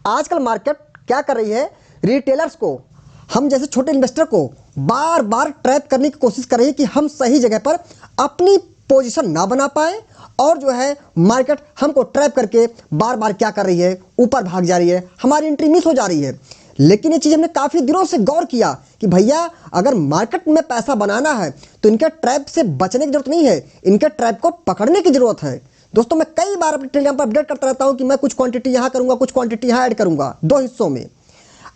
आजकल मार्केट क्या कर रही है, रिटेलर्स को, हम जैसे छोटे इन्वेस्टर को बार बार ट्रैप करने की कोशिश कर रही है कि हम सही जगह पर अपनी पोजीशन ना बना पाए, और जो है मार्केट हमको ट्रैप करके बार बार क्या कर रही है, ऊपर भाग जा रही है, हमारी एंट्री मिस हो जा रही है। लेकिन ये चीज़ हमने काफ़ी दिनों से गौर किया कि भैया अगर मार्केट में पैसा बनाना है तो इनके ट्रैप से बचने की जरूरत नहीं है, इनके ट्रैप को पकड़ने की जरूरत है। दोस्तों मैं कई बार अपने टेलीग्राम पर अपडेट करता रहता हूं कि मैं कुछ क्वांटिटी यहाँ करूँगा, कुछ क्वांटिटी यहाँ ऐड करूँगा, 2 हिस्सों में।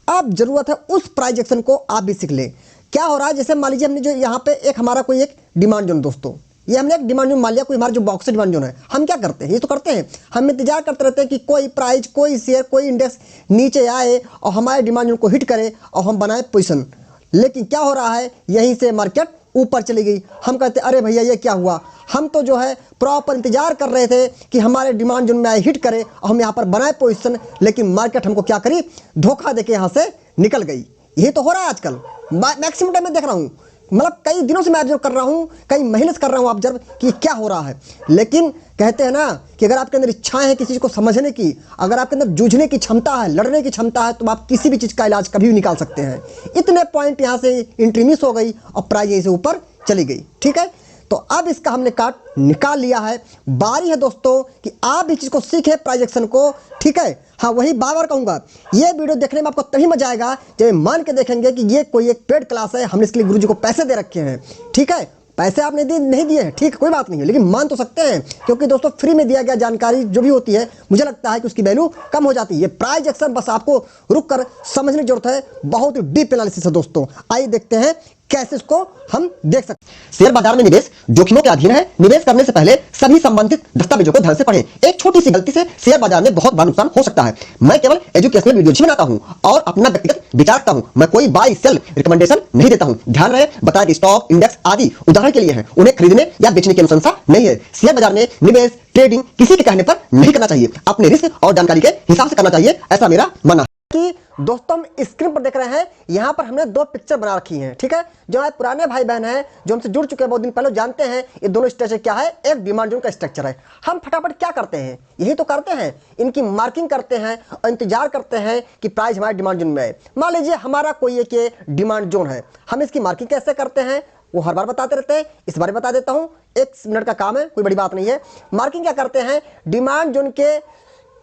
अब जरूरत है उस प्राइस एक्शन को आप भी सीख लें। क्या हो रहा है, जैसे मान लीजिए हमने जो यहाँ पे एक हमारा कोई एक डिमांड जोन, दोस्तों ये हमने एक डिमांड जोन मान लिया, कोई हमारा जो बॉक्स डिमांड जोन है, हम क्या करते हैं, ये तो करते हैं, हम इंतजार करते रहते हैं कि कोई प्राइस, कोई शेयर, कोई इंडेक्स नीचे आए और हमारे डिमांड जोन को हिट करे और हम बनाए पोजीशन। लेकिन क्या हो रहा है, यहीं से मार्केट ऊपर चली गई, हम कहते अरे भैया ये क्या हुआ, हम तो जो है प्रॉपर इंतजार कर रहे थे कि हमारे डिमांड जोन में आए, हिट करे और हम यहाँ पर बनाए पोजीशन, लेकिन मार्केट हमको क्या करी, धोखा देके यहाँ से निकल गई। यही तो हो रहा है आजकल, मैक्सिमम टाइम में देख रहा हूँ, मतलब कई दिनों से मैं ऑब्जर्व कर रहा हूँ, कई महीने से कर रहा हूँ ऑब्जर्व कि क्या हो रहा है। लेकिन कहते हैं ना कि अगर आपके अंदर इच्छाएं हैं किसी चीज़ को समझने की, अगर आपके अंदर जूझने की क्षमता है, लड़ने की क्षमता है, तो आप किसी भी चीज़ का इलाज कभी भी निकाल सकते हैं। इतने पॉइंट यहाँ से एंट्री मिस हो गई और प्राइस यहीं से ऊपर चली गई, ठीक है। तो अब इसका हमने काट निकाल लिया है, बारी है दोस्तों कि आप इस चीज़ को सीखें, प्राइस एक्शन को, ठीक है। हाँ, वही बार बार कहूँगा, ये वीडियो देखने में आपको तभी मजा आएगा जब मान के देखेंगे कि ये कोई एक पेड क्लास है, हमने इसके लिए गुरुजी को पैसे दे रखे हैं, ठीक है। पैसे आपने नहीं दिए हैं, ठीक है, कोई बात नहीं है, लेकिन मान तो सकते हैं, क्योंकि दोस्तों फ्री में दिया गया जानकारी जो भी होती है, मुझे लगता है कि उसकी वैल्यू कम हो जाती है। प्राइस एक्शन बस आपको रुक कर समझने की जरूरत है, बहुत ही डीप एनालिसिस है दोस्तों। आइए देखते हैं कैसे इसको हम देख सकते हैं। शेयर बाजार में निवेश जोखिमों के अधीन है। निवेश करने से पहले सभी संबंधित दस्तावेजों को ध्यान से पढ़ें। एक छोटी सी गलती से शेयर बाजार में बहुत बड़ा नुकसान हो सकता है। मैं केवल एजुकेशनल वीडियोज बनाता हूं और अपना व्यक्तिगत विचार रखता हूं। मैं कोई बाय सेल रिकमेंडेशन नहीं देता हूं। ध्यान रहे, बताया कि स्टॉक, इंडेक्स आदि उदाहरण के लिए है, उन्हें खरीदने या बेचने की अनुशंसा नहीं है। शेयर बाजार में निवेश, ट्रेडिंग किसी के कहने पर नहीं करना चाहिए, अपने रिस्क और जानकारी के हिसाब से करना चाहिए, ऐसा मेरा मानना है। कि दोस्तों हम स्क्रीन पर देख रहे हैं, यहां पर हमने 2 पिक्चर बना रखी हैं, ठीक है। जो हमारे पुराने भाई बहन हैं, जो हमसे जुड़ चुके हैं बहुत दिन पहले, जानते हैं ये दोनों स्ट्रक्चर क्या है, एक डिमांड जोन का स्ट्रक्चर है। हम फटाफट क्या करते हैं, यही तो करते हैं, इनकी मार्किंग करते हैं और इंतजार करते हैं कि प्राइस हमारे डिमांड जोन में आए। मान लीजिए हमारा कोई एक डिमांड जोन है, हम इसकी मार्किंग कैसे करते हैं वो हर बार बताते रहते हैं, इस बार बता देता हूं, 1 मिनट का काम है, कोई बड़ी बात नहीं है। मार्किंग क्या करते हैं, डिमांड जोन के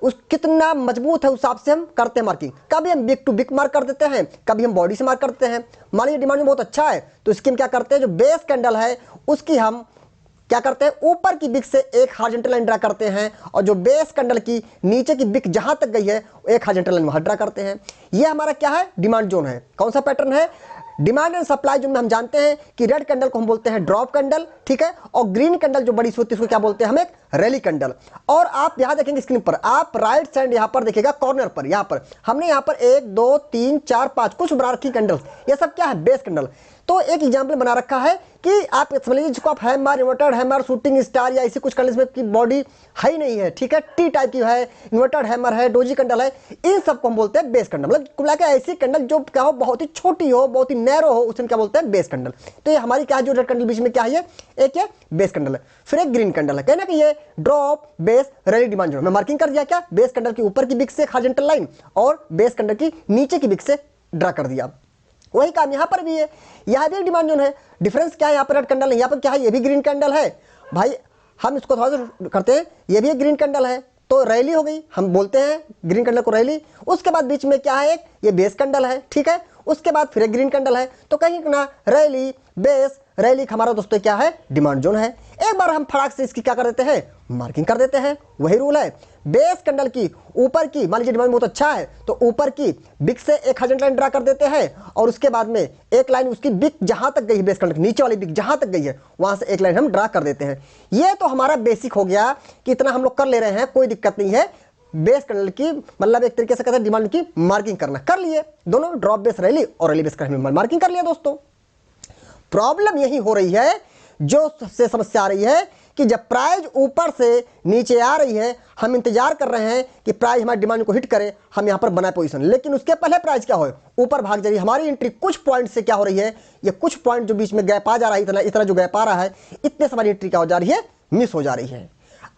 उस कितना मजबूत है उस हिसाब से हम करते हैं मार्किंग। कभी हम बिग टू बिग मार्क कर देते हैं, कभी हम बॉडी से मार्क करते हैं। मान लीजिए डिमांड में बहुत अच्छा है तो इसकी हम क्या करते हैं, जो बेस कैंडल है उसकी हम क्या करते हैं, ऊपर की बिग से एक हॉरिजॉन्टल लाइन ड्रा करते हैं, और जो बेस कैंडल की नीचे की बिग जहां तक गई है एक हॉरिजॉन्टल लाइन वहां ड्रा करते हैं। ये हमारा क्या है, डिमांड जोन है। कौन सा पैटर्न है, डिमांड एंड सप्लाई जोन में हम जानते हैं कि रेड कैंडल को हम बोलते हैं ड्रॉप कैंडल, ठीक है, और ग्रीन कैंडल जो बड़ी होती है उसको क्या बोलते हैं हम, एक रैली कैंडल। और आप यहां देखेंगे स्क्रीन पर, आप राइट साइड यहां पर देखिएगा कॉर्नर पर, यहां पर हमने यहां पर 1 2 3 4 5 कुछ बना रखी कैंडल्स, ये सब क्या है, बेस कैंडल। तो एक एग्जाम्पल बना रखा है कि आप समझ लीजिए जिसको आप hammer, inverted hammer, shooting star या ऐसी कुछ कैंडल्स में की बॉडी है ही नहीं है, ठीक है, टी टाइप की है, इन्वर्टेड हैमर है, डोजी कैंडल है, इन सबको हम बोलते हैं बेस कैंडल। मतलब कुल मिला के ऐसी कैंडल जो क्या हो, बहुत ही छोटी हो, बहुत ही नैरो हो, उसे क्या बोलते हैं, बेस कैंडल। तो ये हमारी क्या है, जो रेड कैंडल बीच में क्या है, एक ये बेस कैंडल है। फिर एक ग्रीन कैंडल है, कहना कि ये drop, base, rally, demand zone. मैं मार्किंग कर दिया क्या, बेस कैंडल की ऊपर की बिग से हॉरिजॉन्टल लाइन और बेस कैंडल की नीचे की बिग से ड्रा कर दिया। वही काम यहां पर भी है, यहां भी एक डिमांड जोन है। डिफरेंस क्या है, यहां पर रेड कैंडल है, यहां पर क्या है, ये भी ग्रीन कैंडल है। भाई हम इसको थोड़ा सा करते हैं, ये भी एक ग्रीन कैंडल है तो रैली हो गई, हम बोलते हैं ग्रीन कैंडल को रैली। उसके बाद बीच में क्या है, एक ये बेस कैंडल है, ठीक है, उसके बाद फिर एक ग्रीन कैंडल है। तो कहीं ना रैली, बेस, रैली हमारा दोस्तों क्या है, डिमांड जोन है। एक बार हम फटाक से इसकी क्या कर देते हैं, मार्किंग कर देते हैं। वही रूल है, बेस कैंडल की ऊपर की, मान लीजिए डिमांड बहुत अच्छा है तो ऊपर की बिग से एक हॉरिजॉन्टल लाइन ड्रा कर देते हैं, और उसके बाद में एक लाइन उसकी बिग जहां तक गई है, बेस कैंडल की नीचे वाली बिग जहां तक गई है वहां से एक लाइन हम ड्रा कर देते हैं। ये तो हमारा बेसिक हो गया कि इतना हम लोग कर ले रहे हैं, कोई दिक्कत नहीं है। बेस कैंडल की मतलब एक तरीके से कहते हैं डिमांड की मार्किंग करना, कर लिए दोनों, ड्रॉप बेस रैली और रैली बेस कैंडल मार्किंग कर लिया। दोस्तों प्रॉब्लम यही हो रही है, जो सबसे समस्या आ रही है कि जब प्राइस ऊपर से नीचे आ रही है, हम इंतजार कर रहे हैं कि प्राइस हमारी डिमांड को हिट करे, हम यहां पर बनाए पोजीशन, लेकिन उसके पहले प्राइस क्या हो, ऊपर भाग जा रही है। हमारी एंट्री कुछ पॉइंट से क्या हो रही है, ये कुछ पॉइंट जो बीच में गैप आ जा रहा है, इतना जो गैप आ रहा है, इतने से हमारी एंट्री क्या हो जा रही है, मिस हो जा रही है।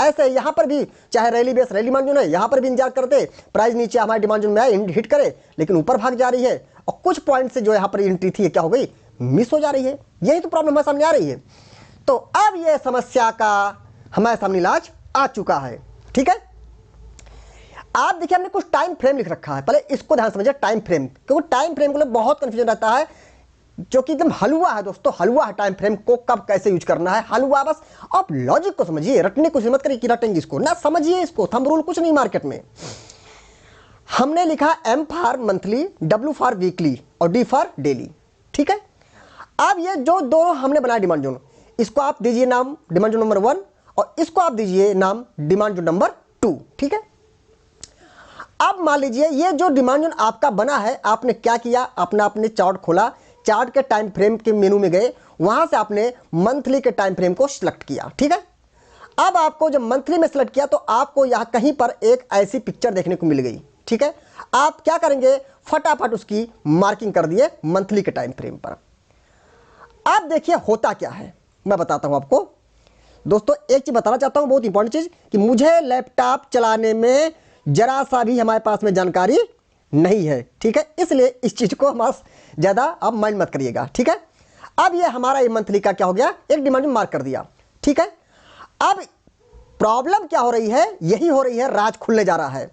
ऐसे यहाँ पर भी चाहे rally base rally demand zone है, यहाँ पर भी इंतजार करते प्राइस नीचे हमारे डिमांड जोन में आए, हिट करे, लेकिन ऊपर भाग जा रही है और कुछ पॉइंट से जो यहाँ पर एंट्री थी क्या हो गई, मिस हो जा रही है। यही तो प्रॉब्लम हमारे सामने आ रही है। तो अब ये समस्या का हमारे सामने इलाज आ चुका है। ठीक है, आप देखिए हमने कुछ टाइम फ्रेम लिख रखा है, पहले इसको ध्यान समझिए टाइम फ्रेम, क्योंकि टाइम फ्रेम को लिए बहुत कंफ्यूजन रहता है, जो कि एकदम हलवा है दोस्तों, हलवा है टाइम फ्रेम को कब कैसे यूज करना है, हलवा। बस आप लॉजिक को समझिए, रटने को मत करिए कि रटेंगे इसको ना, समझिए इसको। थंब रूल कुछ नहीं मार्केट में। हमने लिखा M for monthly, W for weekly और D फॉर डेली। ठीक है, अब ये जो दोनों हमने बनाया डिमांड जोन, इसको आप दीजिए नाम डिमांड जोन नंबर 1 और इसको आप दीजिए नाम डिमांड जोन नंबर 2। ठीक है, अब मान लीजिए ये जो डिमांड जोन आपका बना है, आपने क्या किया, आपने चार्ट खोला, चार्ट के टाइम फ्रेम के मेनू में गए, वहां से आपने मंथली के टाइम फ्रेम को सिलेक्ट किया। ठीक है, अब आपको जब मंथली में सिलेक्ट किया तो आपको यहां कहीं पर एक ऐसी पिक्चर देखने को मिल गई। ठीक है, आप क्या करेंगे, फटाफट उसकी मार्किंग कर दिए मंथली के टाइम फ्रेम पर। अब देखिए होता क्या है, मैं बताता हूं आपको दोस्तों। एक चीज बताना चाहता हूं, बहुत इंपॉर्टेंट चीज, कि मुझे लैपटॉप चलाने में जरा सा भी हमारे पास में जानकारी नहीं है। ठीक है, इसलिए इस चीज को हम ज्यादा आप माइंड मत करिएगा। ठीक है, अब ये हमारा ये मंथली का क्या हो गया, एक डिमांड मार्क कर दिया। ठीक है, अब प्रॉब्लम क्या हो रही है, यही हो रही है, राज खुलने जा रहा है।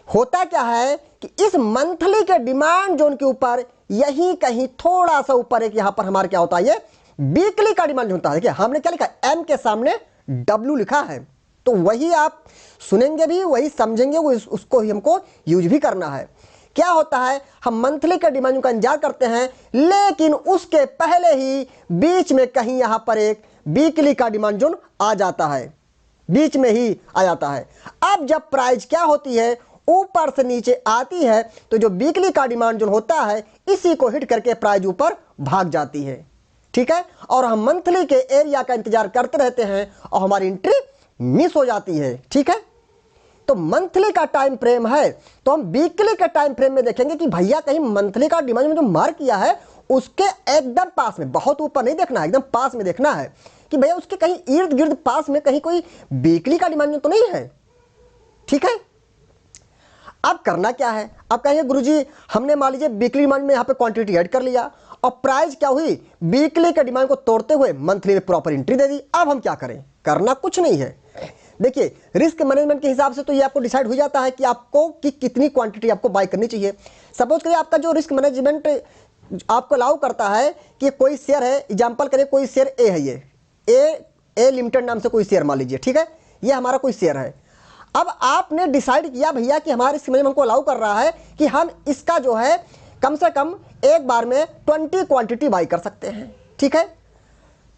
होता क्या है कि इस मंथली के डिमांड जोन के ऊपर यही कहीं थोड़ा सा ऊपर एक यहां पर हमारा क्या होता है, ये वीकली का डिमांड होता है। देखिए हमने क्या लिखा, M के सामने W लिखा है, तो वही आप सुनेंगे भी, वही समझेंगे, उसको ही हमको यूज भी करना है। क्या होता है, हम मंथली के डिमांड का इंतजार करते हैं, लेकिन उसके पहले ही बीच में कहीं यहां पर एक वीकली का डिमांड जोन आ जाता है, बीच में ही आ जाता है। अब जब प्राइस क्या होती है, ऊपर से नीचे आती है, तो जो वीकली का डिमांड जोन होता है, इसी को हिट करके प्राइस ऊपर भाग जाती है। ठीक है, और हम मंथली के एरिया का इंतजार करते रहते हैं और हमारी एंट्री मिस हो जाती है। ठीक है, तो मंथली का टाइम फ्रेम है, तो हम वीकली के टाइम फ्रेम में देखेंगे कि भैया कहीं मंथली का डिमांड में जो मार्क किया है उसके एकदम पास में, बहुत ऊपर नहीं देखना है, एकदम पास में देखना है कि भैया उसके कहीं इर्द गिर्द पास में कहीं कोई वीकली का डिमांड तो नहीं है। ठीक है, अब करना क्या है, अब कहेंगे गुरुजी हमने मान लीजिए वीकली डिमांड में यहाँ पे क्वांटिटी ऐड कर लिया और प्राइस क्या हुई, वीकली के डिमांड को तोड़ते हुए मंथली में प्रॉपर एंट्री दे दी। अब हम क्या करें, करना कुछ नहीं है। देखिए रिस्क मैनेजमेंट के हिसाब से तो ये आपको डिसाइड हो जाता है कि आपको कितनी क्वांटिटी आपको बाय करनी चाहिए। सपोज करिए आपका जो रिस्क मैनेजमेंट आपको अलाउ करता है कि कोई शेयर है, एग्जांपल करिए कोई शेयर ए है, ये ए लिमिटेड नाम से कोई शेयर मान लीजिए। ठीक है, ये हमारा कोई शेयर है। अब आपने डिसाइड किया भैया कि हमारे रिस्क मैनेजमेंट हमको अलाउ कर रहा है कि हम इसका जो है कम से कम एक बार में 20 क्वांटिटी बाय कर सकते हैं। ठीक है,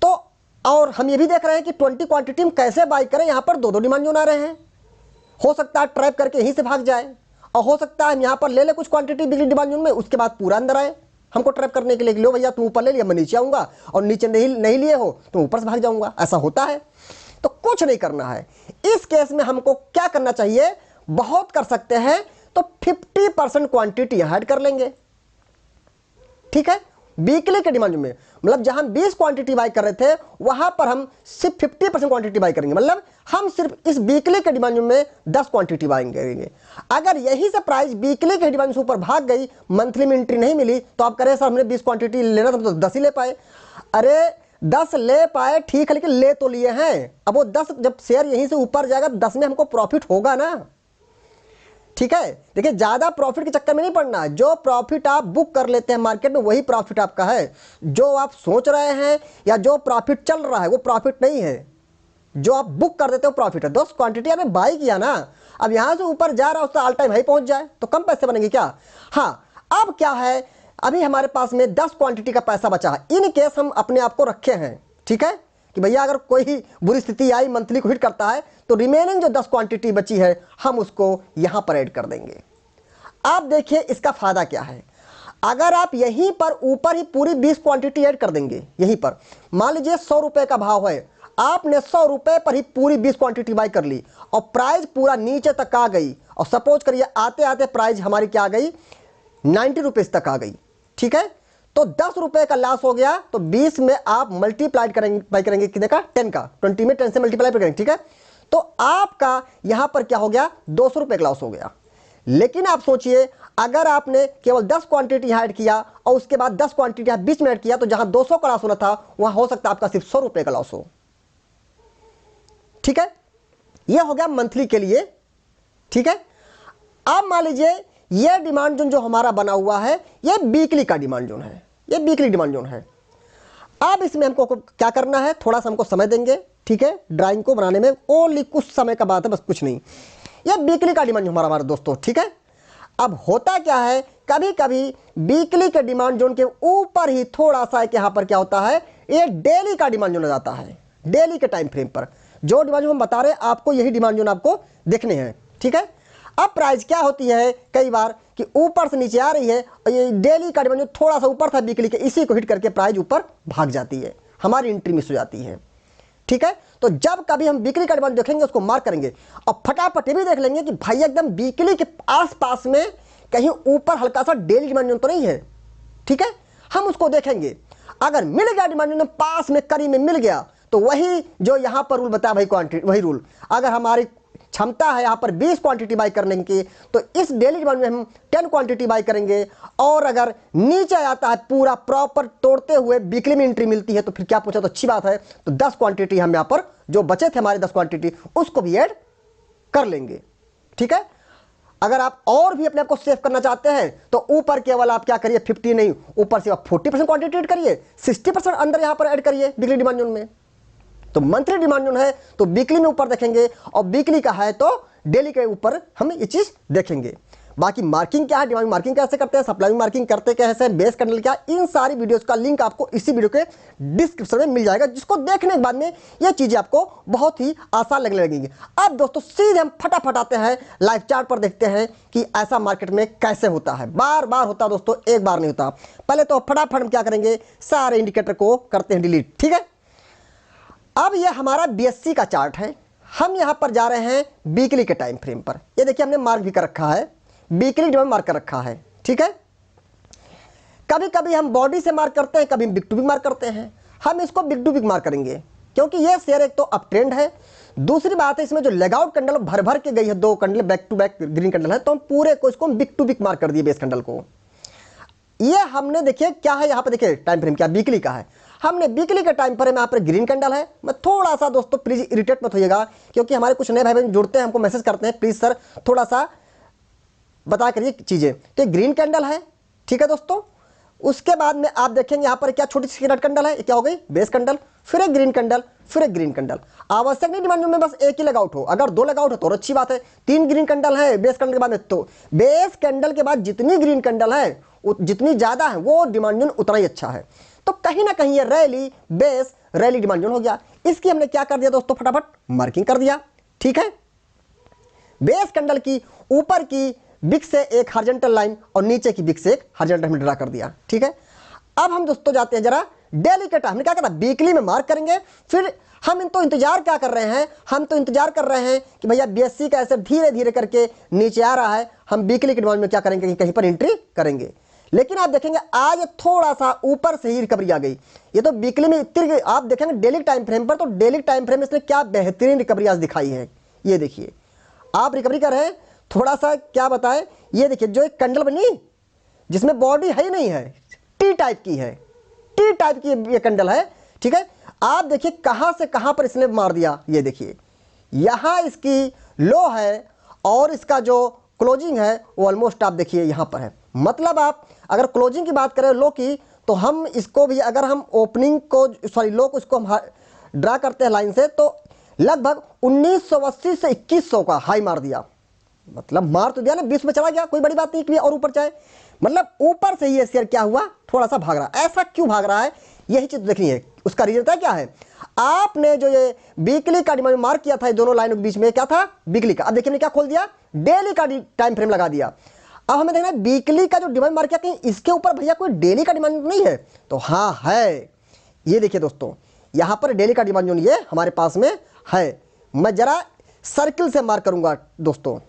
तो और हम ये भी देख रहे हैं कि 20 क्वांटिटी हम कैसे बाय करें, यहां पर दो डिमांड जोन आ रहे हैं, हो सकता है ट्रैप करके यहीं से भाग जाए और हो सकता है हम यहां पर ले ले कुछ क्वांटिटी बिजली डिमांड जोन में, उसके बाद पूरा अंदर आए हमको ट्रैप करने के लिए, लो भैया तुम ऊपर ले लिया मैं नीचे आऊंगा, और नीचे नहीं लिए हो तो ऊपर से भाग जाऊंगा। ऐसा होता है, तो कुछ नहीं करना है। इस केस में हमको क्या करना चाहिए, बहुत कर सकते हैं तो 50% क्वांटिटी ऐड कर लेंगे। ठीक है, वीकली के डिमांड में, मतलब जहां 20 क्वांटिटी बाय कर रहे थे वहां पर हम सिर्फ 50% क्वांटिटी बाय करेंगे, मतलब हम सिर्फ इस वीकली के डिमांड में 10 क्वांटिटी बाय करेंगे। अगर यही से प्राइस वीकली के डिमांड से ऊपर भाग गई, मंथली में एंट्री नहीं मिली, तो आप करें सर हमने 20 क्वांटिटी लेना था तो 10 ही ले पाए। अरे 10 ले पाए ठीक है, लेकिन ले तो लिए हैं, अब वो 10 जब शेयर यहीं से ऊपर जाएगा 10 में हमको प्रॉफिट होगा ना। ठीक है, देखिए ज्यादा प्रॉफिट के चक्कर में नहीं पड़ना, जो प्रॉफिट आप बुक कर लेते हैं मार्केट में वही प्रॉफिट आपका है। जो आप सोच रहे हैं या जो प्रॉफिट चल रहा है वो प्रॉफिट नहीं है, जो आप बुक कर देते हो प्रॉफिट है। 10 क्वांटिटी आपने बाई किया ना, अब यहां से ऊपर जा रहा है उससे ऑल टाइम हाई पहुंच जाए तो कम पैसे बनेंगे क्या। हाँ, अब क्या है, अभी हमारे पास में 10 क्वांटिटी का पैसा बचा है, इन केस हम अपने आप को रखे हैं। ठीक है, कि भैया अगर कोई बुरी स्थिति आई, मंथली को हिट करता है, तो रिमेनिंग जो 10 क्वांटिटी बची है हम उसको यहां पर ऐड कर देंगे। आप देखिए इसका फायदा क्या है, अगर आप यहीं पर ऊपर ही पूरी 20 क्वांटिटी ऐड कर देंगे, यहीं पर मान लीजिए 100 रुपए का भाव है, आपने 100 रुपए पर ही पूरी 20 क्वांटिटी बाय कर ली और प्राइस पूरा नीचे तक आ गई, और सपोज करिए आते आते प्राइस हमारी क्या आ गई, 90 रुपीज तक आ गई। ठीक है, तो 10 रुपए का लॉस हो गया, तो 20 में आप मल्टीप्लाई करेंगे कितने का, 10 का, 20 में 10 से मल्टीप्लाई करेंगे। ठीक है, तो आपका यहां पर क्या हो गया, 200 रुपये का लॉस हो गया। लेकिन आप सोचिए अगर आपने केवल 10 क्वांटिटी यहां ऐड किया और उसके बाद 10 क्वांटिटी यहां बीच में ऐड किया, तो जहां 200 का लॉस होना था वहां हो सकता है आपका सिर्फ 100 रुपये का लॉस हो। ठीक है, यह हो गया मंथली के लिए। ठीक है, अब मान लीजिए यह डिमांड जोन जो हमारा बना हुआ है यह वीकली का डिमांड जोन है, यह वीकली डिमांड जोन है। अब इसमें हमको क्या करना है, थोड़ा सा हमको समय देंगे। ठीक है, ड्राइंग को बनाने में ओनली कुछ समय का बात है, बस कुछ नहीं। यह वीकली का डिमांड हमारा दोस्तों। ठीक है, अब होता क्या है, कभी कभी वीकली के डिमांड जोन के ऊपर ही थोड़ा सा यहाँ पर क्या होता है, ये डेली का डिमांड जोन आ जाता है। डेली के टाइम फ्रेम पर जो डिमांड जोन हम बता रहे हैं आपको, यही डिमांड जोन आपको देखने हैं। ठीक है, अब प्राइस क्या होती है कई बार कि ऊपर से नीचे आ रही है और ये डेली का डिमांड जोन थोड़ा सा ऊपर था वीकली के, इसी को हिट करके प्राइस ऊपर भाग जाती है, हमारी एंट्री मिस हो जाती है। ठीक है, तो जब कभी हम वीकली का डिमांड देखेंगे उसको मार्क करेंगे और फटाफट ये भी देख लेंगे कि भाई एकदम वीकली के आसपास में कहीं ऊपर हल्का सा डेली डिमांड जोन तो नहीं है। ठीक है, हम उसको देखेंगे, अगर मिल गया डिमांड जोन पास में करीब में मिल गया तो वही जो यहां पर रूल बताया भाई क्वांटिटी, वही रूल। अगर हमारी क्षमता है यहाँ पर 20 क्वांटिटी बाई करने की, तो इस डेली डिमांड में हम 10 क्वांटिटी बाई करेंगे। और अगर नीचे आता है पूरा प्रॉपर तोड़ते हुए वीकली में एंट्री मिलती है तो फिर क्या पूछा, तो अच्छी बात है, तो 10 क्वांटिटी हम यहाँ पर जो बचे थे हमारे 10 क्वांटिटी उसको भी ऐड कर लेंगे। ठीक है, अगर आप और भी अपने आप को सेव करना चाहते हैं तो ऊपर केवल आप क्या करिए, 50 नहीं, ऊपर से आप 40% क्वांटिटी ऐड करिए, 60% अंदर यहाँ पर ऐड करिए वीकली डिमांड जोन में। तो मंथली डिमांड जोन है तो वीकली में ऊपर देखेंगे, और वीकली का है तो डेली के ऊपर हम ये चीज देखेंगे। बाकी मार्किंग क्या है, डिमांड मार्किंग कैसे करते हैं, सप्लाई मार्किंग करते कैसे, बेस कैंडल क्या, इन सारी वीडियोस का लिंक आपको इसी वीडियो के डिस्क्रिप्शन में मिल जाएगा, जिसको देखने के बाद में ये चीजें आपको बहुत ही आसान लगने लगेंगी। अब दोस्तों सीधे हम फटाफट आते हैं लाइव चार्ट पर, देखते हैं कि ऐसा मार्केट में कैसे होता है। बार बार होता दोस्तों, एक बार नहीं होता। पहले तो फटाफट हम क्या करेंगे, सारे इंडिकेटर को करते हैं डिलीट। ठीक है, अब ये हमारा बीएससी का चार्ट है, हम यहां पर जा रहे हैं वीकली के टाइम फ्रेम पर। ये देखिए हमने मार्क भी कर रखा है, वीकली डिमांड मार्क कर रखा है। ठीक है, कभी कभी हम बॉडी से मार्क करते हैं, कभी बिग टू बिग मार्क करते हैं। हम इसको बिग टू बिग मार्क करेंगे क्योंकि ये शेयर एक तो अप ट्रेंड है, दूसरी बात है इसमें जो लेग आउट कैंडल भर भर के गई है, 2 candle back to back green candle है, तो हम पूरे को इसको बिग टू बिग मार्क कर दिए बेस कैंडल को। ये हमने देखिए क्या है, यहाँ पे देखिए टाइम फ्रेम क्या वीकली का है, हमने वीकली के टाइम पर यहाँ पर ग्रीन कैंडल है। मैं थोड़ा सा दोस्तों प्लीज इरिटेट मत होइएगा, क्योंकि हमारे कुछ नए भाई बहन जुड़ते हैं, हमको मैसेज करते हैं, प्लीज सर थोड़ा सा बता करिए चीजें। तो ग्रीन कैंडल है, ठीक है दोस्तों। उसके बाद में आप देखेंगे यहाँ पर क्या छोटी सी रेड कैंडल है, क्या हो गई बेस कैंडल, फिर एक ग्रीन कैंडल, फिर एक ग्रीन कैंडल। आवश्यक नहीं डिमांड में बस एक ही लगाउट हो, अगर 2 लगाउट हो तो और अच्छी बात है। 3 ग्रीन कैंडल है बेस कैंडल के बाद में, तो बेस कैंडल के बाद जितनी ग्रीन कैंडल है जितनी ज्यादा है वो डिमांड जोन उतना ही अच्छा है। तो कहीं ना कहीं ये rally base rally demand zone हो गया। इसकी हमने क्या कर दिया दोस्तों, फटाफट मार्किंग कर दिया। ठीक है, बेस कैंडल की ऊपर की बिग से एक हॉरिजॉन्टल लाइन और नीचे की बिग से एक हॉरिजॉन्टल लाइन ड्रा कर दिया। ठीक है, अब हम दोस्तों जाते हैं जरा डेली के टाइम। हमने क्या करा, वीकली में मार्क करेंगे। फिर हम तो इंतजार क्या कर रहे हैं, हम तो इंतजार कर रहे हैं कि भैया बीएससी का ऐसे धीरे धीरे करके नीचे आ रहा है, हम वीकली के डिमांड में क्या करेंगे कि कहीं पर एंट्री करेंगे। लेकिन आप देखेंगे आज थोड़ा सा ऊपर से ही रिकवरी आ गई। ये तो वीकली में इतनी, आप देखेंगे डेली टाइम फ्रेम पर, तो डेली टाइम फ्रेम में इसने क्या बेहतरीन रिकवरी आज दिखाई है। ये देखिए आप रिकवरी कर रहे हैं, थोड़ा सा क्या बताएं, ये देखिए जो एक कैंडल बनी जिसमें बॉडी है ही नहीं है, टी टाइप की है, टी टाइप की ये कैंडल है। ठीक है, आप देखिए कहां से कहां पर इसने मार दिया। ये देखिए यहां इसकी लो है और इसका जो क्लोजिंग है वो ऑलमोस्ट आप देखिए यहां पर है। मतलब आप अगर क्लोजिंग की बात करें लो की, तो हम इसको भी अगर हम ओपनिंग को सॉरी लो को इसको हम ड्रा करते हैं लाइन से, तो लगभग 1980 से 2100 का हाई मार दिया। मतलब मार तो दिया ना, 20 में चला गया, कोई बड़ी बात नहीं कि और ऊपर जाए। मतलब ऊपर से ये शेयर क्या हुआ, थोड़ा सा भाग रहा। ऐसा क्यों भाग रहा है, यही चीज देखनी है। उसका रीजन था क्या है, आपने जो ये वीकली का डिमांड मार्क किया था, दोनों लाइनों के बीच में क्या था, वीकली का। अब देखिए हमने क्या खोल दिया, डेली का टाइम फ्रेम लगा दिया। अब हमें देखना है वीकली का जो डिमांड मार्क किया, कहीं इसके ऊपर भैया कोई डेली का डिमांड नहीं है, तो हाँ है। ये देखिए दोस्तों यहां पर डेली का डिमांड जोन ये हमारे पास में है। मैं जरा सर्किल से मार्क करूंगा दोस्तों,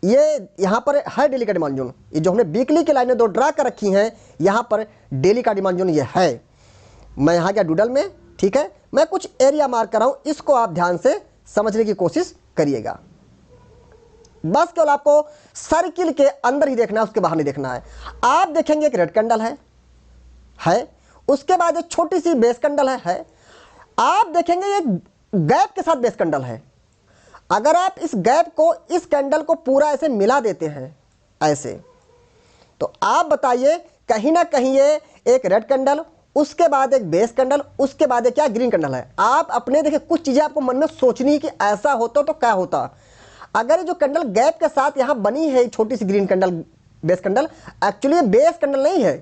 ये यहां पर है डेली का डिमांड जोन। ये जो हमने वीकली की लाइनें 2 ड्रा कर रखी हैं, यहां पर डेली का डिमांड जोन ये है। मैं यहां गया डूडल में, ठीक है, मैं कुछ एरिया मार्क कर रहा हूं, इसको आप ध्यान से समझने की कोशिश करिएगा। बस केवल आपको सर्किल के अंदर ही देखना है, उसके बाहर नहीं देखना है। आप देखेंगे एक रेड कैंडल है, उसके बाद एक छोटी सी बेस कैंडल है। आप देखेंगे ये गैप के साथ बेस कैंडल है। अगर आप इस गैप को, इस कैंडल को पूरा ऐसे मिला देते हैं ऐसे, तो आप बताइए कहीं ना कहीं ये एक रेड कैंडल, उसके बाद एक बेस कैंडल, उसके बाद एक क्या ग्रीन कैंडल है। आप अपने देखिए कुछ चीजें आपको मन में सोचनी है कि ऐसा होता तो क्या होता। अगर ये जो कैंडल गैप के साथ यहां बनी है छोटी सी green candle, base candle, actually ये बेस कैंडल नहीं है,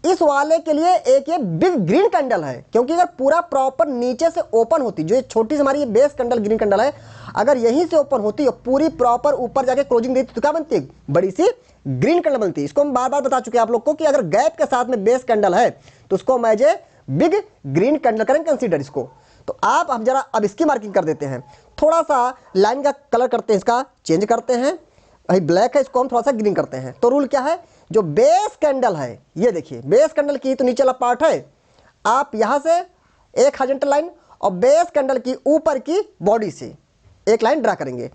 इस वाले के लिए एक ये बिग ग्रीन कैंडल है। क्योंकि अगर पूरा प्रॉपर नीचे से ओपन होती, जो ये छोटी सी हमारी ये बेस कैंडल ग्रीन कैंडल है, अगर यहीं से ओपन होती और पूरी प्रॉपर ऊपर जाके क्लोजिंग देती तो क्या बनती है, बड़ी सी ग्रीन कैंडल बनती है। इसको हम बार बार बता चुके हैं आप लोग को कि अगर गैप के साथ में बेस कैंडल है तो उसको हम as a big green candle करेंगे कंसीडर इसको। तो आप हम जरा अब इसकी मार्किंग कर देते हैं, थोड़ा सा लाइन का कलर करते हैं, इसका चेंज करते हैं, भाई ब्लैक है, इसको हम थोड़ा सा ग्रीन करते हैं। तो रूल क्या है, जो बेस कैंडल है, ये देखिए बेस कैंडल की तो नीचे वाला पार्ट है, आप यहां से एक हॉरिजॉन्टल लाइन और बेस कैंडल की ऊपर की बॉडी से एक लाइन ड्रा करेंगे।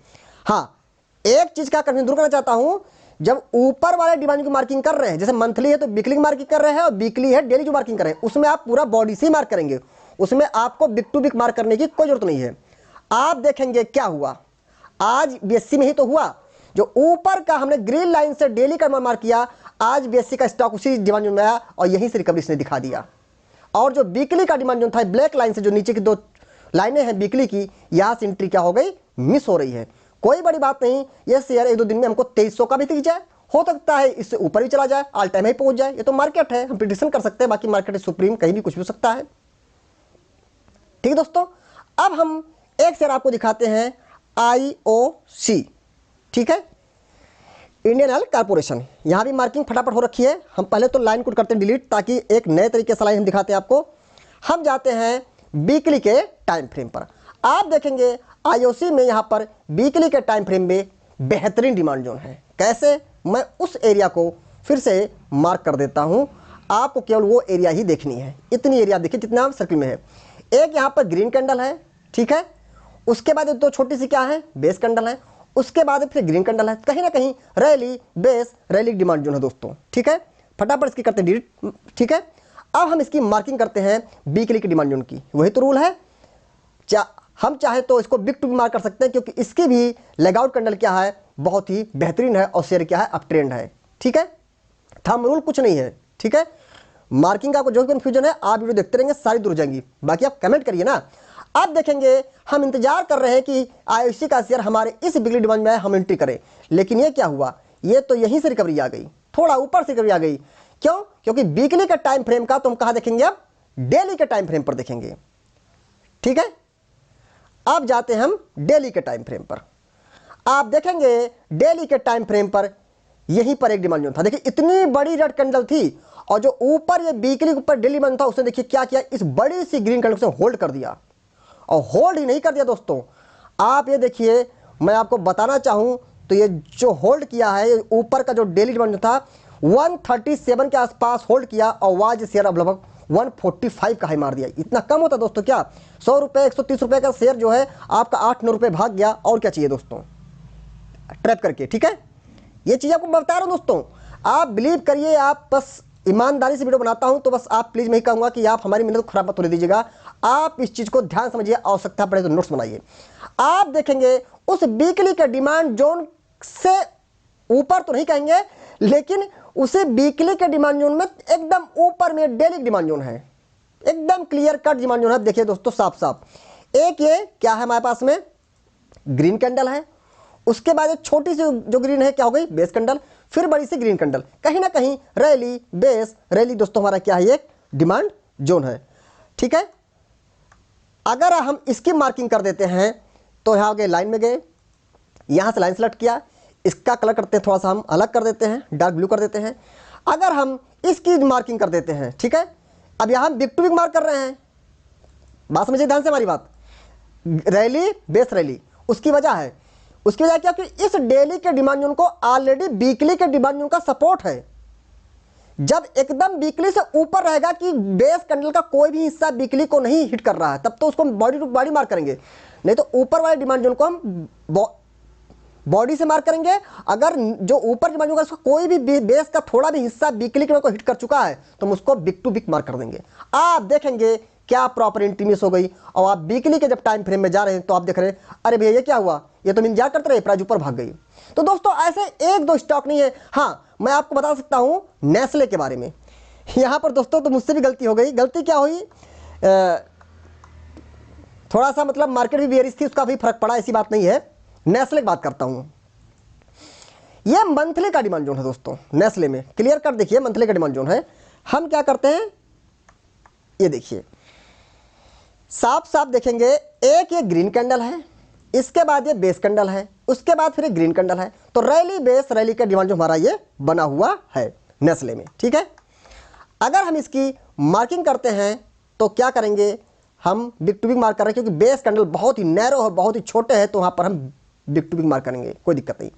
हाँ, एक चीज का कंफ्यूजन दूर करना चाहता हूं, जब ऊपर वाले डिमांड की मार्किंग कर रहे हैं, जैसे मंथली है तो वीकली की मार्किंग कर रहे हैं और वीकली है डेली जो मार्किंग कर रहे हैं, उसमें आप पूरा बॉडी से मार्क करेंगे, उसमें आपको बिग टू बिग मार्क करने की कोई जरूरत नहीं है। आप देखेंगे क्या हुआ, आज बीएससी में ही तो हुआ, जो ऊपर का हमने ग्रीन लाइन से डेली का मार्क किया, आज बीएससी का स्टॉक उसी डिमांड जोन में आया और यहीं से रिकवरी इसने दिखा दिया। और जो वीकली का डिमांड जोन था, ब्लैक लाइन से जो नीचे की दो लाइनें हैं वीकली की, यहां से एंट्री क्या हो गई, मिस हो रही है। कोई बड़ी बात नहीं, ये शेयर एक दो दिन में हमको 2300 का भी दिख जाए, हो सकता है इससे ऊपर भी चला जाए, ऑल टाइम ही पहुंच जाए, ये तो मार्केट है, हम प्रिडिक्शन कर सकते हैं, बाकी मार्केट सुप्रीम, कहीं भी कुछ भी हो सकता है। ठीक है दोस्तों, अब हम एक शेयर आपको दिखाते हैं IOC, ठीक है, इंडियन ऑयल कॉर्पोरेशन। यहां भी मार्किंग फटाफट हो रखी है, हम पहले तो लाइन कोड करते हैं डिलीट, ताकि एक नए तरीके से लाइन हम दिखाते हैं आपको। हम जाते हैं वीकली के टाइम फ्रेम पर। आप देखेंगे IOC में यहां पर वीकली के टाइम फ्रेम में बेहतरीन डिमांड जोन है। कैसे, मैं उस एरिया को फिर से मार्क कर देता हूं, आपको केवल वो एरिया ही देखनी है, इतनी एरिया देखिए जितना सर्किल में है। एक यहां पर ग्रीन कैंडल है, ठीक है, उसके बाद दो छोटी सी क्या है, बेस कैंडल है, उसके बाद फिर ग्रीन कैंडल है। कहीं ना कहीं rally base rally demand zone है दोस्तों, ठीक है, फटाफट इसकी करते हैं डिलीट, ठीक है। अब हम इसकी मार्किंग करते हैं वीकली की डिमांड जोन की, वही तो रूल है। हम चाहे तो इसको बिग टू बिग मार्क कर सकते हैं, क्योंकि इसकी भी लेगआउट कैंडल क्या है, बहुत ही बेहतरीन है और शेयर क्या है, अप ट्रेंड है, ठीक है। थंब रूल कुछ नहीं है, ठीक है। मार्किंग का आपको जो कंफ्यूजन है, आप वीडियो देखते रहेंगे, सारी दूर जाएंगी, बाकी आप कमेंट करिए ना। अब देखेंगे, हम इंतजार कर रहे हैं कि IOC का शेयर हमारे इस वीकली डिमांड में हम एंट्री करें, लेकिन ये क्या हुआ, ये तो यहीं से रिकवरी आ गई, थोड़ा ऊपर से रिकवरी आ गई। क्यों, क्योंकि वीकली का टाइम फ्रेम का तो हम कहां देखेंगे, अब डेली के टाइम फ्रेम पर देखेंगे, ठीक है। अब जाते हैं हम डेली के टाइम फ्रेम पर। आप देखेंगे डेली के टाइम फ्रेम पर यहीं पर एक डिमांड जोन था, देखिए इतनी बड़ी रेड कैंडल थी, और जो ऊपर ये वीकली के ऊपर डेली बंद था, उसने देखिए क्या किया, इस बड़ी सी ग्रीन कैंडल को होल्ड कर दिया। और होल्ड ही नहीं कर दिया दोस्तों, आप ये देखिए, मैं आपको बताना चाहूं तो ये जो होल्ड किया है, ऊपर का जो डेली डिमांड था 137 के आसपास होल्ड किया, और वाज शेयर अब लगभग 145 का हाई मार दिया। इतना कम होता दोस्तों क्या, 100 रुपए 130 रुपए का शेयर जो है आपका 8-9 रुपए भाग गया, और क्या चाहिए दोस्तों, ट्रैप करके, ठीक है। ये चीज आपको बता रहा हूं दोस्तों, आप बिलीव करिए, आप बस ईमानदारी से वीडियो बनाता हूं, तो बस आप प्लीज मैं ही कहूंगा कि आप हमारी मेहनत को खराब मत होने दीजिएगा। आप इस चीज को ध्यान समझिए, आवश्यकता पड़े तो नोट्स बनाइए। आप देखेंगे उस वीकली के डिमांड जोन से ऊपर तो नहीं कहेंगे, लेकिन उसे वीकली के डिमांड जोन में एकदम ऊपर में डेली डिमांड जोन है, एकदम क्लियर कट डिमांड जोन है। देखिए दोस्तों साफ साफ, एक ये क्या है हमारे पास में, ग्रीन कैंडल है, उसके बाद एक छोटी सी जो ग्रीन है क्या हो गई, बेस कैंडल, फिर बड़ी सी ग्रीन कैंडल। कहीं ना कहीं रैली बेस रैली दोस्तों हमारा क्या है, एक डिमांड जोन है, ठीक है। अगर हम इसकी मार्किंग कर देते हैं तो यहां गए, लाइन में गए, यहां से लाइन सेलेक्ट किया, इसका कलर करते हैं, थोड़ा सा हम अलग कर देते हैं, डार्क ब्लू कर देते हैं। अगर हम इसकी मार्किंग कर देते हैं, ठीक है, अब यहां बिग टू बिग मार्क कर रहे हैं, बात समझिए ध्यान से हमारी बात, रैली बेस रैली, उसकी वजह है, उसकी वजह क्या कि इस डेली के डिमांड जोन को ऑलरेडी वीकली के डिमांड जोन का सपोर्ट है, जब एकदम वीकली से ऊपर रहेगा कि बेस कैंडल का कोई भी हिस्सा वीकली को नहीं हिट कर रहा है, तब तो उसको हम बॉडी टू बॉडी मार्क करेंगे, नहीं तो ऊपर वाले डिमांड जोन को हम बॉडी से मार्क करेंगे। अगर जो ऊपर डिमांड जोन का उसका कोई भी बेस का थोड़ा भी हिस्सा वीकली के को हिट कर चुका है तो हम उसको बिग टू बिग मार्क कर देंगे। आप देखेंगे क्या प्रॉपर एंट्री मिस हो गई, और आप वीकली के जब टाइम फ्रेम में जा रहे हैं तो आप देख रहे हैं अरे भैया ये क्या हुआ, ये तो इंतजार करते रहे, प्राइस ऊपर भाग गई। तो दोस्तों ऐसे एक दो स्टॉक नहीं है। हाँ, मैं आपको बता सकता हूं नेस्ले के बारे में। यहां पर दोस्तों तो मुझसे भी गलती हो गई। गलती क्या हुई, थोड़ा सा मतलब मार्केट भी बेयरिश थी, उसका भी फर्क पड़ा, ऐसी बात नहीं है। नेस्ले की बात करता हूं, ये मंथली का डिमांड जोन है दोस्तों। नेस्ले में क्लियर कर देखिए, मंथली का डिमांड जोन है। हम क्या करते हैं, ये देखिए साफ साफ देखेंगे, एक ये ग्रीन कैंडल है, इसके बाद ये बेस कैंडल है, उसके बाद फिर ये ग्रीन कैंडल है। तो रैली बेस रैली का डिमांड जो हमारा ये बना हुआ है नेस्ले में, ठीक है। अगर हम इसकी मार्किंग करते हैं तो क्या करेंगे, हम बिग टू बिग मार्क कर रहे हैं, क्योंकि बेस कैंडल बहुत ही नैरो है, बहुत ही छोटे हैं, तो वहां पर हम बिग टू बिग मार्क करेंगे, कोई दिक्कत नहीं।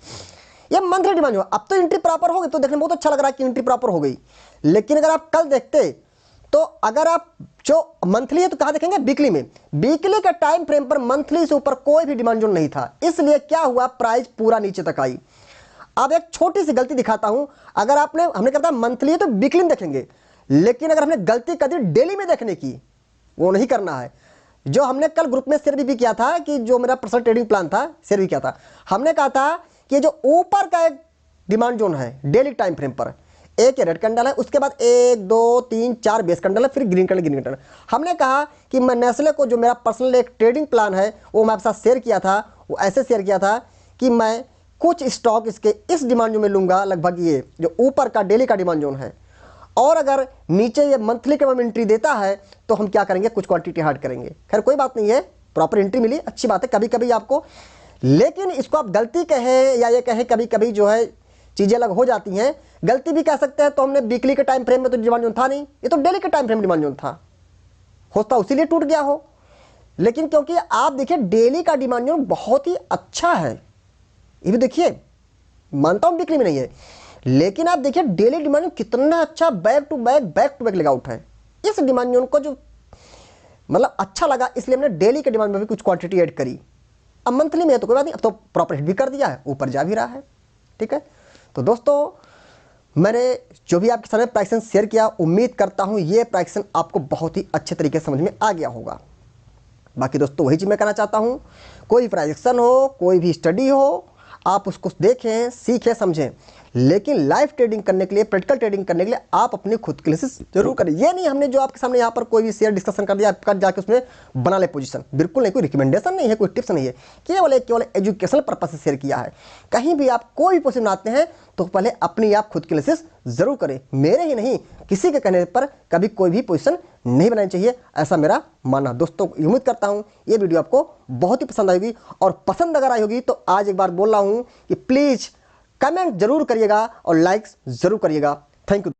ये मंथली डिमांड जो अब तो एंट्री प्रॉपर हो गई, तो देखने में बहुत अच्छा लग रहा है कि एंट्री प्रॉपर हो गई। लेकिन अगर आप कल देखते तो अगर आप जो मंथली है तो कहां देखेंगे, वीकली में। वीकली के टाइम फ्रेम पर मंथली से ऊपर कोई भी डिमांड जोन नहीं था, इसलिए क्या हुआ, प्राइस पूरा नीचे तक आई। अब एक छोटी सी गलती दिखाता हूं, अगर हमने कहता मंथली है तो वीकली में देखेंगे, लेकिन अगर हमने गलती कर दी डेली में देखने की, वो नहीं करना है। जो हमने कल ग्रुप में शेयर भी किया था कि जो मेरा पर्सनल ट्रेडिंग प्लान था, शेयर भी किया था, हमने कहा था कि जो ऊपर का एक डिमांड जोन है डेली टाइम फ्रेम पर, एक रेड कैंडल है, उसके बाद 1 2 3 4 बेस कैंडल है, फिर ग्रीन कैंडल ग्रीन कैंडल। हमने कहा कि मैं नेस्ले को जो मेरा पर्सनल एक ट्रेडिंग प्लान है वो मैं आपके साथ शेयर किया था, वो ऐसे शेयर किया था कि मैं कुछ स्टॉक इसके इस डिमांड जोन में लूंगा, लगभग ये जो ऊपर का डेली का डिमांड जोन है, और अगर नीचे ये मंथली के एंट्री देता है तो हम क्या करेंगे, कुछ क्वांटिटी हार्ड करेंगे। खैर कोई बात नहीं है, प्रॉपर एंट्री मिली, अच्छी बात है। कभी कभी आपको, लेकिन इसको आप गलती कहें या ये कहें, कभी कभी जो है चीजें अलग हो जाती हैं, गलती भी कह सकते हैं। तो हमने वीकली के टाइम फ्रेम में तो डिमांड जोन था नहीं, ये तो डेली के टाइम फ्रेम डिमांड जोन था, होता उसीलिए टूट गया हो। लेकिन क्योंकि आप देखिए डेली का डिमांड जोन बहुत ही अच्छा है, ये भी देखिए, मानता हूं वीकली में नहीं है, लेकिन आप देखिए डेली डिमांड कितना अच्छा back to back leg out है। इस डिमांड जोन को जो मतलब अच्छा लगा, इसलिए हमने डेली के डिमांड में भी कुछ क्वांटिटी ऐड करी। अब मंथली में है तो कोई बात नहीं, अब तो प्रॉपर हिट भी कर दिया है, ऊपर जा भी रहा है, ठीक है। तो दोस्तों मैंने जो भी आपके सामने प्राइक्शन शेयर किया, उम्मीद करता हूं ये प्राइक्शन आपको बहुत ही अच्छे तरीके से समझ में आ गया होगा। बाकी दोस्तों वही चीज़ मैं कहना चाहता हूं, कोई प्राइक्शन हो, कोई भी स्टडी हो, आप उसको देखें, सीखें, समझें, लेकिन लाइव ट्रेडिंग करने के लिए, प्रैक्टिकल ट्रेडिंग करने के लिए आप अपनी खुद की एनालिसिस जरूर करें। ये नहीं हमने जो आपके सामने यहाँ पर कोई भी शेयर डिस्कशन कर दिया, आपका जाके उसमें बना ले पोजीशन, बिल्कुल नहीं, कोई रिकमेंडेशन नहीं है, कोई टिप्स नहीं है, केवल एजुकेशनल पर्पज से शेयर किया है। कहीं भी आप कोई भी पोजीशन बनाते हैं तो पहले अपनी आप खुद की एनालिसिस जरूर करें। मेरे ही नहीं, किसी के कहने पर कभी कोई भी पोजीशन नहीं बनानी चाहिए, ऐसा मेरा मानना। दोस्तों उम्मीद करता हूं ये वीडियो आपको बहुत ही पसंद आएगी, और पसंद अगर आई होगी तो आज एक बार बोल रहा हूं कि प्लीज कमेंट जरूर करिएगा और लाइक्स जरूर करिएगा। Thank you.